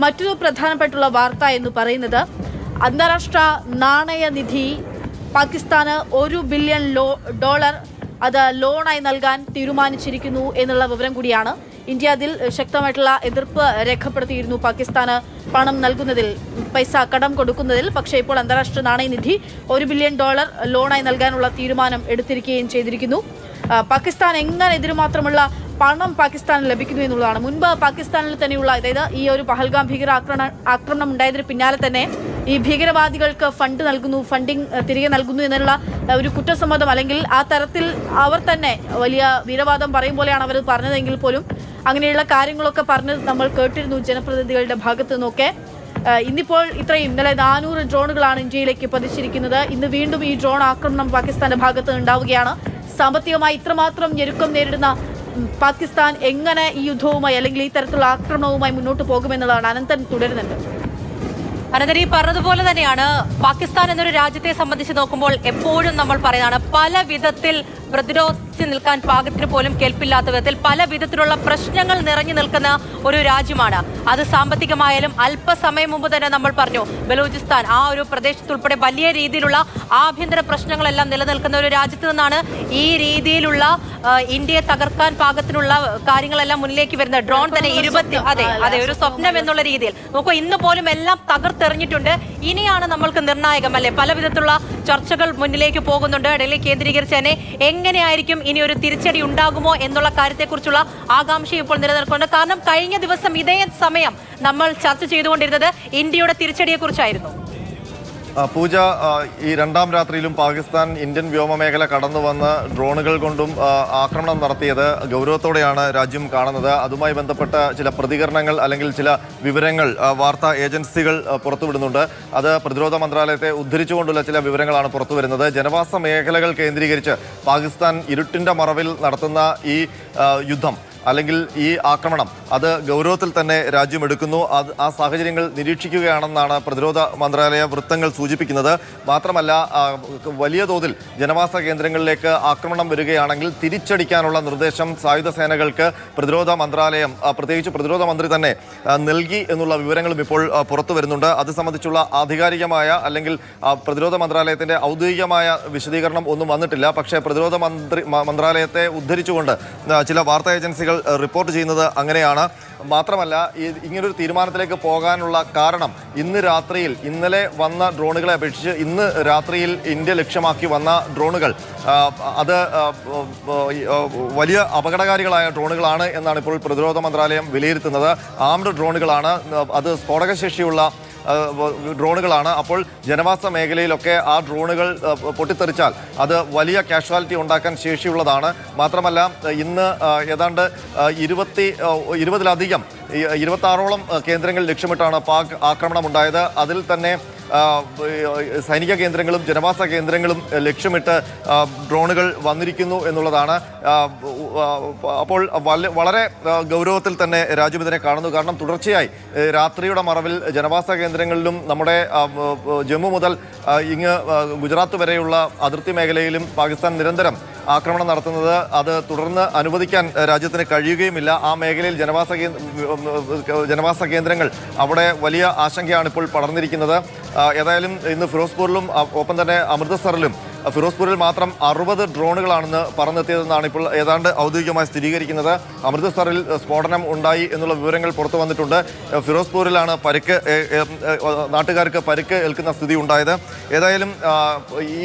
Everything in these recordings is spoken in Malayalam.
മറ്റൊരു പ്രധാനപ്പെട്ടുള്ള വാർത്ത എന്ന് പറയുന്നത് അന്താരാഷ്ട്ര നാണയനിധി പാകിസ്ഥാന് $1 ബില്യൺ അത് ലോണായി നൽകാൻ തീരുമാനിച്ചിരിക്കുന്നു എന്നുള്ള വിവരം കൂടിയാണ്. ഇന്ത്യ അതിൽ ശക്തമായിട്ടുള്ള എതിർപ്പ് രേഖപ്പെടുത്തിയിരുന്നു. പാകിസ്ഥാന് പണം നൽകുന്നതിൽ, പൈസ കടം കൊടുക്കുന്നതിൽ. പക്ഷേ ഇപ്പോൾ അന്താരാഷ്ട്ര നാണയനിധി $1 ബില്യൺ ലോണായി നൽകാനുള്ള തീരുമാനം എടുത്തിരിക്കുകയും ചെയ്തിരിക്കുന്നു. പാകിസ്ഥാൻ എങ്ങനെ ഇതിനുമാത്രമുള്ള പണം പാകിസ്ഥാന് ലഭിക്കുന്നു എന്നുള്ളതാണ്. മുൻപ് പാകിസ്ഥാനിൽ തന്നെയുള്ള, അതായത് ഈ ഒരു പഹൽഗാം ഭീകര ആക്രമണം ഉണ്ടായതിന് പിന്നാലെ തന്നെ ഈ ഭീകരവാദികൾക്ക് ഫണ്ടിങ് തിരികെ നൽകുന്നു എന്നുള്ള ഒരു കുറ്റസമ്മതം, അല്ലെങ്കിൽ ആ തരത്തിൽ അവർ തന്നെ വലിയ വീരവാദം പറയും പോലെയാണ് അവർ പറഞ്ഞതെങ്കിൽ പോലും അങ്ങനെയുള്ള കാര്യങ്ങളൊക്കെ പറഞ്ഞ് നമ്മൾ കേട്ടിരുന്നു ജനപ്രതിനിധികളുടെ ഭാഗത്തു നിന്നൊക്കെ. ഇന്നിപ്പോൾ ഇന്നലെ 400 ഡ്രോണുകളാണ് ഇന്ത്യയിലേക്ക് പതിച്ചിരിക്കുന്നത്. ഇന്ന് വീണ്ടും ഈ ഡ്രോൺ ആക്രമണം പാകിസ്ഥാന്റെ ഭാഗത്ത് ഉണ്ടാവുകയാണ്. സാമ്പത്തികമായി ഇത്രമാത്രം ഞെരുക്കം നേരിടുന്ന പാകിസ്ഥാൻ എങ്ങനെ ഈ യുദ്ധവുമായി, അല്ലെങ്കിൽ ഈ തരത്തിലുള്ള ആക്രമണവുമായി മുന്നോട്ട് പോകുമെന്നുള്ളതാണ്. അനന്തൻ തുടരുന്നുണ്ട്. അനന്തരി പറഞ്ഞതുപോലെ തന്നെയാണ്, പാകിസ്ഥാൻ എന്നൊരു രാജ്യത്തെ സംബന്ധിച്ച് നോക്കുമ്പോൾ എപ്പോഴും നമ്മൾ പറയുന്നതാണ്, പല വിധത്തിൽ പ്രതിരോധിച്ച് നിൽക്കാൻ പാകത്തിന് പോലും കേൾപ്പില്ലാത്ത വിധത്തിൽ പല വിധത്തിലുള്ള പ്രശ്നങ്ങൾ നിറഞ്ഞു നിൽക്കുന്ന ഒരു രാജ്യമാണ്. അത് സാമ്പത്തികമായാലും അല്പസമയം മുമ്പ് തന്നെ നമ്മൾ പറഞ്ഞു, ബലൂചിസ്ഥാൻ ആ ഒരു പ്രദേശത്തുൾപ്പെടെ വലിയ രീതിയിലുള്ള ആഭ്യന്തര പ്രശ്നങ്ങളെല്ലാം നിലനിൽക്കുന്ന ഒരു രാജ്യത്ത് നിന്നാണ് ഈ രീതിയിലുള്ള ഇന്ത്യയെ തകർക്കാൻ പാകത്തിനുള്ള കാര്യങ്ങളെല്ലാം മുന്നിലേക്ക് വരുന്നത്. ഡ്രോൺ തന്നെ അതെ ഒരു സ്വപ്നം എന്നുള്ള രീതിയിൽ നോക്കൂ, ഇന്ന് പോലും എല്ലാം തകർത്തെറിഞ്ഞിട്ടുണ്ട്. ഇനിയാണ് നമ്മൾക്ക് നിർണായകം അല്ലെ, പല വിധത്തിലുള്ള ചർച്ചകൾ മുന്നിലേക്ക് പോകുന്നുണ്ട്. ഡൽഹി കേന്ദ്രീകരിച്ച് തന്നെ എങ്ങനെയായിരിക്കും ഇനി ഒരു തിരിച്ചടി ഉണ്ടാകുമോ എന്നുള്ള കാര്യത്തെക്കുറിച്ചുള്ള ആകാംക്ഷ ഇപ്പോൾ നിലനിൽക്കുന്നുണ്ട്. കാരണം കഴിഞ്ഞ ദിവസം ഇതേ സമയം നമ്മൾ ചർച്ച ചെയ്തുകൊണ്ടിരുന്നത് ഇന്ത്യയുടെ തിരിച്ചടിയെക്കുറിച്ചായിരുന്നു. പൂജ, ഈ രണ്ടാം രാത്രിയിലും പാകിസ്ഥാൻ ഇന്ത്യൻ വ്യോമമേഖല കടന്നു വന്ന് ഡ്രോണുകൾ കൊണ്ടും ആക്രമണം നടത്തിയത് ഗൗരവത്തോടെയാണ് രാജ്യം കാണുന്നത്. അതുമായി ബന്ധപ്പെട്ട ചില പ്രതികരണങ്ങൾ അല്ലെങ്കിൽ ചില വിവരങ്ങൾ വാർത്താ ഏജൻസികൾ പുറത്തുവിടുന്നുണ്ട്. അത് പ്രതിരോധ മന്ത്രാലയത്തെ ഉദ്ധരിച്ചുകൊണ്ടുള്ള ചില വിവരങ്ങളാണ് പുറത്തുവരുന്നത്. ജനവാസ മേഖലകൾ കേന്ദ്രീകരിച്ച് പാകിസ്ഥാൻ ഇരുട്ടിൻ്റെ മറവിൽ നടത്തുന്ന ഈ യുദ്ധം അല്ലെങ്കിൽ ഈ ആക്രമണം അത് ഗൗരവത്തിൽ തന്നെ രാജ്യം എടുക്കുന്നു. ആ സാഹചര്യങ്ങൾ നിരീക്ഷിക്കുകയാണെന്നാണ് പ്രതിരോധ മന്ത്രാലയ വൃത്തങ്ങൾ സൂചിപ്പിക്കുന്നത്. മാത്രമല്ല, വലിയ തോതിൽ ജനവാസ കേന്ദ്രങ്ങളിലേക്ക് ആക്രമണം വരികയാണെങ്കിൽ തിരിച്ചടിക്കാനുള്ള നിർദ്ദേശം സായുധ സേനകൾക്ക് പ്രതിരോധ മന്ത്രാലയം, പ്രത്യേകിച്ച് പ്രതിരോധ മന്ത്രി തന്നെ നൽകി എന്നുള്ള വിവരങ്ങളും ഇപ്പോൾ പുറത്തു വരുന്നുണ്ട്. അത് സംബന്ധിച്ചുള്ള ആധികാരികമായ അല്ലെങ്കിൽ പ്രതിരോധ മന്ത്രാലയത്തിൻ്റെ ഔദ്യോഗികമായ വിശദീകരണം ഒന്നും വന്നിട്ടില്ല. പക്ഷേ പ്രതിരോധ മന്ത്രാലയത്തെ ഉദ്ധരിച്ചുകൊണ്ട് ചില വാർത്താ ഏജൻസികൾ റിപ്പോർട്ട് ചെയ്യുന്നത് അങ്ങനെയാണ്. മാത്രമല്ല, ഇങ്ങനൊരു തീരുമാനത്തിലേക്ക് പോകാനുള്ള കാരണം ഇന്നലെ വന്ന ഡ്രോണുകളെ അപേക്ഷിച്ച് ഇന്ന് രാത്രിയിൽ ഇന്ത്യ ലക്ഷ്യമാക്കി വന്ന ഡ്രോണുകൾ അത് വലിയ അപകടകാരികളായ ഡ്രോണുകളാണ് എന്നാണ് ഇപ്പോൾ പ്രതിരോധ മന്ത്രാലയം വിലയിരുത്തുന്നത്. ആംഡ് ഡ്രോണുകളാണ്, അത് സ്ഫോടകശേഷിയുള്ള ഡ്രോണുകളാണ്. അപ്പോൾ ജനവാസ മേഖലയിലൊക്കെ ആ ഡ്രോണുകൾ പൊട്ടിത്തെറിച്ചാൽ അത് വലിയ കാഷ്വാലിറ്റി ഉണ്ടാക്കാൻ ശേഷിയുള്ളതാണ്. മാത്രമല്ല, ഇന്ന് ഏതാണ്ട് 26ഓളം കേന്ദ്രങ്ങൾ ലക്ഷ്യമിട്ടാണ് പാക് ആക്രമണം ഉണ്ടായത്. അതിൽ തന്നെ സൈനിക കേന്ദ്രങ്ങളും ജനവാസ കേന്ദ്രങ്ങളും ലക്ഷ്യമിട്ട് ഡ്രോണുകൾ വന്നിരിക്കുന്നു എന്നുള്ളതാണ്. അപ്പോൾ വളരെ ഗൗരവത്തിൽ തന്നെ രാജ്യം ഇതിനെ കാണുന്നു. കാരണം തുടർച്ചയായി രാത്രിയുടെ മറവിൽ ജനവാസ കേന്ദ്രങ്ങളിലും നമ്മുടെ ജമ്മു മുതൽ ഇങ്ങ് ഗുജറാത്ത് വരെയുള്ള അതിർത്തി മേഖലയിലും പാകിസ്ഥാൻ നിരന്തരം ആക്രമണം നടത്തുന്നത് അത് തുടർന്ന് അനുവദിക്കാൻ രാജ്യത്തിന് കഴിയുകയുമില്ല. ആ മേഖലയിൽ ജനവാസ കേന്ദ്രങ്ങൾ അവിടെ വലിയ ആശങ്കയാണ് ഇപ്പോൾ പടർന്നിരിക്കുന്നത്. ഏതായാലും ഇന്ന് ഫിറോസ്പൂരിലും ഒപ്പം തന്നെ അമൃത്സറിലും, ഫിറോസ്പൂരിൽ മാത്രം 60 ഡ്രോണുകളാണെന്ന് പറന്നെത്തിയതെന്നാണ് ഇപ്പോൾ ഏതാണ്ട് ഔദ്യോഗികമായി സ്ഥിരീകരിക്കുന്നത്. അമൃത്സറിൽ സ്ഫോടനം ഉണ്ടായി എന്നുള്ള വിവരങ്ങൾ പുറത്തു വന്നിട്ടുണ്ട്. ഫിറോസ്പൂരിലാണ് നാട്ടുകാർക്ക് പരിക്ക് ഏൽക്കുന്ന സ്ഥിതി ഉണ്ടായത്. ഏതായാലും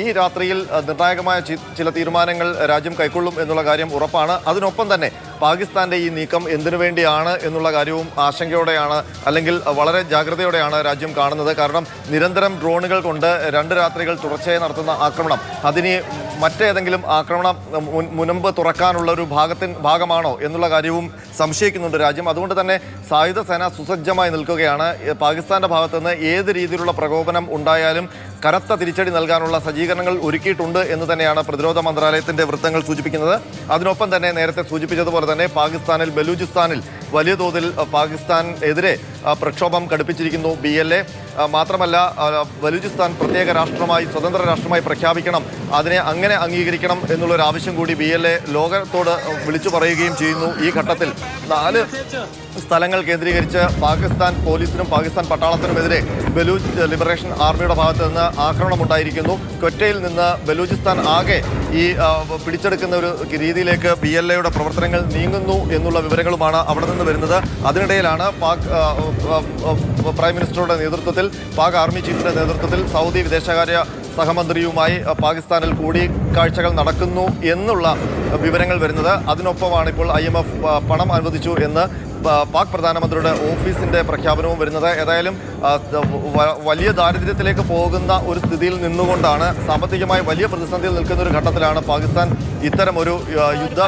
ഈ രാത്രിയിൽ നിർണായകമായ ചില തീരുമാനങ്ങൾ രാജ്യം കൈക്കൊള്ളും എന്നുള്ള കാര്യം ഉറപ്പാണ്. അതിനൊപ്പം തന്നെ പാകിസ്ഥാന്റെ ഈ നീക്കം എന്തിനു വേണ്ടിയാണ് എന്നുള്ള കാര്യവും ആശങ്കയോടെയാണ്, അല്ലെങ്കിൽ വളരെ ജാഗ്രതയോടെയാണ് രാജ്യം കാണുന്നത്. കാരണം നിരന്തരം ഡ്രോണുകൾ കൊണ്ട് 2 രാത്രികൾ തുടർച്ചയായി നടത്തുന്ന ആക്രമണം അതിന് മറ്റേതെങ്കിലും ആക്രമണം മുൻപ് തുറക്കാനുള്ള ഒരു ഭാഗമാണോ എന്നുള്ള കാര്യവും സംശയിക്കുന്നുണ്ട് രാജ്യം. അതുകൊണ്ട് തന്നെ സായുധ സേന സുസജ്ജമായി നിൽക്കുകയാണ്. പാകിസ്ഥാന്റെ ഭാഗത്തുനിന്ന് ഏത് രീതിയിലുള്ള പ്രകോപനം ഉണ്ടായാലും കനത്ത തിരിച്ചടി നൽകാനുള്ള സജ്ജീകരണങ്ങൾ ഒരുക്കിയിട്ടുണ്ട് എന്ന് തന്നെയാണ് പ്രതിരോധ മന്ത്രാലയത്തിന്റെ വൃത്തങ്ങൾ സൂചിപ്പിക്കുന്നത്. അതിനൊപ്പം തന്നെ നേരത്തെ സൂചിപ്പിച്ചതുപോലെ തന്നെ പാകിസ്ഥാനിൽ ബലൂചിസ്ഥാനിൽ വലിയ തോതിൽ പാകിസ്ഥാൻ എതിരെ പ്രക്ഷോഭം കടുപ്പിച്ചിരിക്കുന്നു BLA. മാത്രമല്ല ബലൂചിസ്ഥാൻ പ്രത്യേക രാഷ്ട്രമായി സ്വതന്ത്ര രാഷ്ട്രമായി പ്രഖ്യാപിക്കണം, അതിനെ അങ്ങനെ അംഗീകരിക്കണം എന്നുള്ളൊരു ആവശ്യം കൂടി BLA ലോകത്തോട് വിളിച്ചു പറയുകയും ചെയ്യുന്നു. ഈ ഘട്ടത്തിൽ 4 സ്ഥലങ്ങൾ കേന്ദ്രീകരിച്ച് പാകിസ്ഥാൻ പോലീസിനും പാകിസ്ഥാൻ പട്ടാളത്തിനുമെതിരെ ബലൂച്ച് ലിബറേഷൻ ആർമിയുടെ ഭാഗത്ത് നിന്ന് ആക്രമണമുണ്ടായിരിക്കുന്നു. ക്വറ്റയിൽ നിന്ന് ബലൂചിസ്ഥാൻ ആകെ ഈ പിടിച്ചെടുക്കുന്ന ഒരു രീതിയിലേക്ക് BLAയുടെ പ്രവർത്തനങ്ങൾ നീങ്ങുന്നു എന്നുള്ള വിവരങ്ങളുമാണ് അവിടെ നിന്ന് വരുന്നത്. അതിനിടയിലാണ് പാക് പ്രൈം മിനിസ്റ്ററുടെ നേതൃത്വത്തിൽ പാക് ആർമി ചീഫിന്റെ നേതൃത്വത്തിൽ സൗദി വിദേശകാര്യ സഹമന്ത്രിയുമായി പാകിസ്ഥാനിൽ കൂടിക്കാഴ്ചകൾ നടക്കുന്നു എന്നുള്ള വിവരങ്ങൾ വരുന്നത്. അതിനൊപ്പമാണ് ഇപ്പോൾ IMF പണം അനുവദിച്ചു എന്ന് പാക് പ്രധാനമന്ത്രിയുടെ ഓഫീസിന്റെ പ്രഖ്യാപനവും വരുന്നത്. ഏതായാലും വലിയ ദാരിദ്ര്യത്തിലേക്ക് പോകുന്ന ഒരു സ്ഥിതിയിൽ നിന്നുകൊണ്ടാണ്, സാമ്പത്തികമായി വലിയ പ്രതിസന്ധിയിൽ നിൽക്കുന്ന ഒരു ഘട്ടത്തിലാണ് പാകിസ്ഥാൻ ഇത്തരം ഒരു യുദ്ധ